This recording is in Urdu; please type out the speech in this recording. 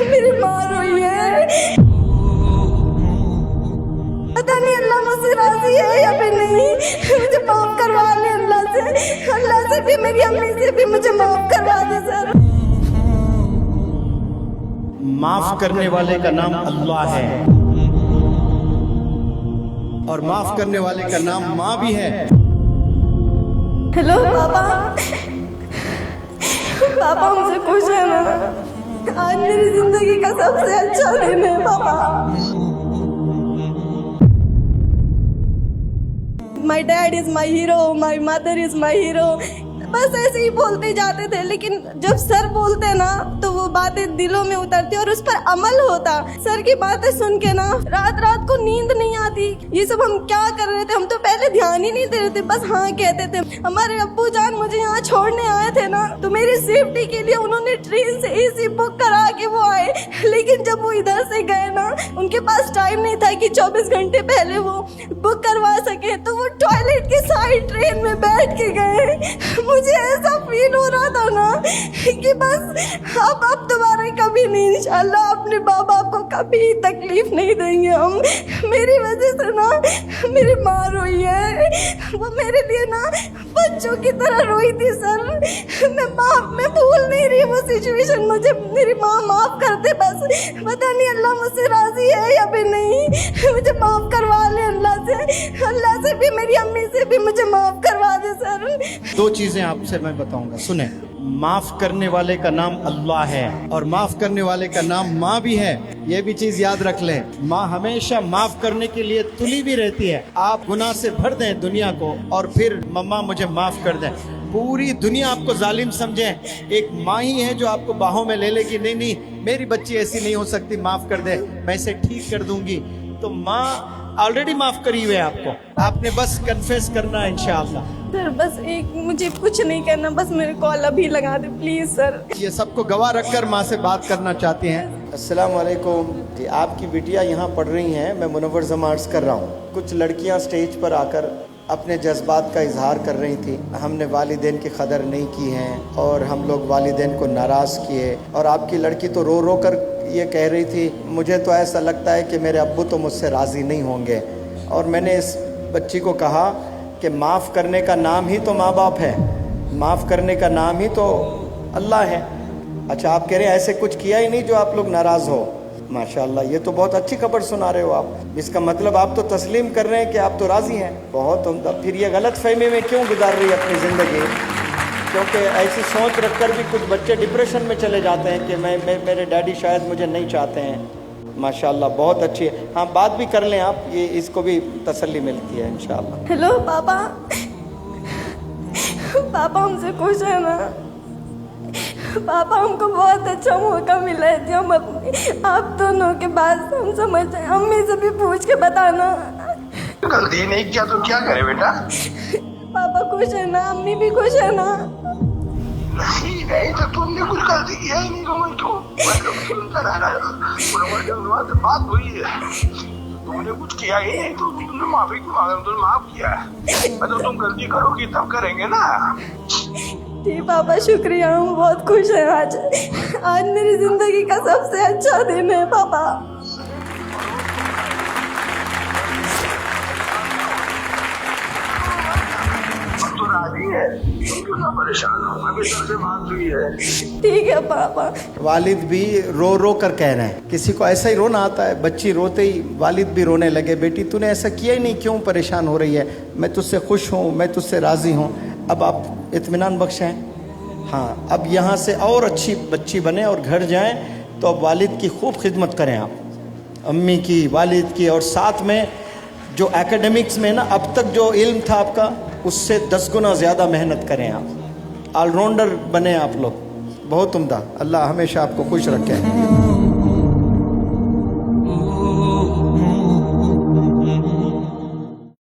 میری ماں روئی ہے، پتہ نہیں اللہ مجھ سے راضی ہے یا پھر نہیں، مجھے معاف کروا لے اللہ سے بھی، میری امی سے بھی مجھے معاف کروا دے سر۔ معاف کرنے والے کا نام اللہ ہے، اور معاف کرنے والے کا نام ماں بھی ہے۔ ہیلو پاپا، پاپا مجھے خوش ہے نا؟ آج میری زندگی کا سب سے اچھا دن ہے پاپا۔ My dad is my hero, my mother is my hero، بس ایسے ہی بولتے جاتے تھے، لیکن جب سر بولتے نا تو وہ باتیں دلوں میں اترتی اور اس پر عمل ہوتا۔ سر کی باتیں سن کے نا رات رات کو نیند نہیں آتی، یہ سب ہم کیا کر رہے تھے، ہم تو پہلے دھیان ہی نہیں دے رہے تھے، بس ہاں کہتے تھے۔ ہمارے ابو جان مجھے یہاں چھوڑنے آئے تھے نا تو میری سیفٹی کے لیے انہوں نے ٹرین سے اے سی بک کرا کے وہ آئے، لیکن جب وہ ادھر سے گئے نا ان کے پاس ٹائم نہیں تھا کہ 24 گھنٹے پہلے وہ بک کروا سکے، تو وہ ٹوائلٹ کے سائڈ ٹرین میں بیٹھ کے گئے۔ مجھے ایسا فیل ہو رہا تھا نا کہ بس اب دوبارہ کبھی نہیں، انشاءاللہ اپنے ماں باپ کو کبھی تکلیف نہیں دیں گے ہم۔ میری وجہ سے نا میری ماں روئی ہے، وہ میرے لیے نا بچوں کی طرح روئی تھی سر۔ میں بھول نہیں رہی وہ سچویشن، مجھے میری ماں معاف کر دے بس، پتہ نہیں اللہ مجھ سے راضی ہے یا پھر نہیں، مجھے معاف کروا لے اللہ سے بھی، میری امی سے بھی مجھے معاف کروا دے سر۔ دو چیزیں آپ سے میں بتاؤں گا، سنیں۔ معاف کرنے والے کا نام اللہ ہے، اور معاف کرنے والے کا نام ماں بھی ہے، یہ بھی چیز یاد رکھ لیں۔ ماں ہمیشہ معاف کرنے کے لیے تلی بھی رہتی ہے۔ آپ گناہ سے بھر دیں دنیا کو اور پھر مما مجھے معاف کر دیں، پوری دنیا آپ کو ظالم سمجھیں، ایک ماں ہی ہے جو آپ کو باہوں میں لے لے گی، نہیں میری بچی ایسی نہیں ہو سکتی، معاف کر دے، میں اسے ٹھیک کر دوں گی۔ تو ماں آلریڈی معاف کری ہوئے آپ کو، آپ نے بس کنفیس کرنا ہے انشاءاللہ۔ سر بس ایک مجھے کچھ نہیں کرنا، بس میرے کال ابھی لگا دے پلیز سر۔ یہ سب کو گواہ رکھ کر ماں سے بات کرنا چاہتے ہیں۔ السلام علیکم جی، آپ کی بیٹیاں یہاں پڑھ رہی ہیں، میں منور زمان عرض کر رہا ہوں۔ کچھ لڑکیاں سٹیج پر آ کر اپنے جذبات کا اظہار کر رہی تھی، ہم نے والدین کی قدر نہیں کی ہے اور ہم لوگ والدین کو ناراض کیے، اور آپ کی لڑکی تو رو رو کر یہ کہہ رہی تھی مجھے تو ایسا لگتا ہے کہ میرے ابو تو مجھ سے راضی نہیں ہوں گے۔ اور میں نے اس بچی کو کہا کہ معاف کرنے کا نام ہی تو ماں باپ ہے، معاف کرنے کا نام ہی تو اللہ ہے۔ اچھا آپ کہہ رہے ہیں ایسے کچھ کیا ہی نہیں جو آپ لوگ ناراض ہو، ماشاءاللہ یہ تو بہت اچھی خبر سنا رہے ہو آپ، اس کا مطلب آپ تو تسلیم کر رہے ہیں کہ آپ تو راضی ہیں، بہت عمدہ۔ پھر یہ غلط فہمی میں کیوں گزار رہی ہے اپنی زندگی؟ کیونکہ ایسی سوچ رکھ کر بھی کچھ بچے ڈپریشن میں چلے جاتے ہیں کہ میرے ڈیڈی شاید مجھے نہیں چاہتے ہیں۔ ماشاءاللہ بہت اچھی ہے، ہاں بات بھی کر لیں آپ، یہ اس کو بھی تسلی ملتی ہے انشاءاللہ۔ ہیلو پاپا، پاپا ہم سے خوش ہے نا؟ پاپا ہم کو بہت اچھا موقع ملا ہے جو ہم آپ دونوں کے بعد ہم سمجھ جائیں، امی سے بھی پوچھ کے بتانا۔ غلطی نہیں کیا تو کیا کرے بیٹا؟ پاپا خوش ہے نا؟ امی بھی خوش ہے نا؟ نہیں تو تم نے کچھ غلطی کیا ہی نہیں، بات ہوئی ہے، تم نے کچھ کیا ہی نہیں تو تم نے معافی تم نے معاف کیا ہے، مطلب تم غلطی کرو گی تب کریں گے نا۔ جی پاپا شکریہ، ہم بہت خوش ہیں، آج میری زندگی کا سب سے اچھا دن ہے پاپا۔ تو راضی ہے، تم کیوں نہ پریشان ہو، ابھی سر سے بات ہوئی ہے۔ ٹھیک ہے پاپا۔ والد بھی رو رو کر کہہ رہے ہیں، کسی کو ایسا ہی رونا آتا ہے، بچی روتے ہی والد بھی رونے لگے، بیٹی تو نے ایسا کیا ہی نہیں، کیوں پریشان ہو رہی ہے، میں تجھ سے خوش ہوں، میں تجھ سے راضی ہوں۔ اب آپ اطمینان بخشیں، ہاں اب یہاں سے اور اچھی بچی بنیں اور گھر جائیں تو اب والد کی خوب خدمت کریں آپ، امی کی، والد کی، اور ساتھ میں جو ایکیڈمکس میں نا اب تک جو علم تھا آپ کا اس سے 10 گنا زیادہ محنت کریں آپ، آل راؤنڈر بنیں آپ لوگ، بہت عمدہ۔ اللہ ہمیشہ آپ کو خوش رکھے۔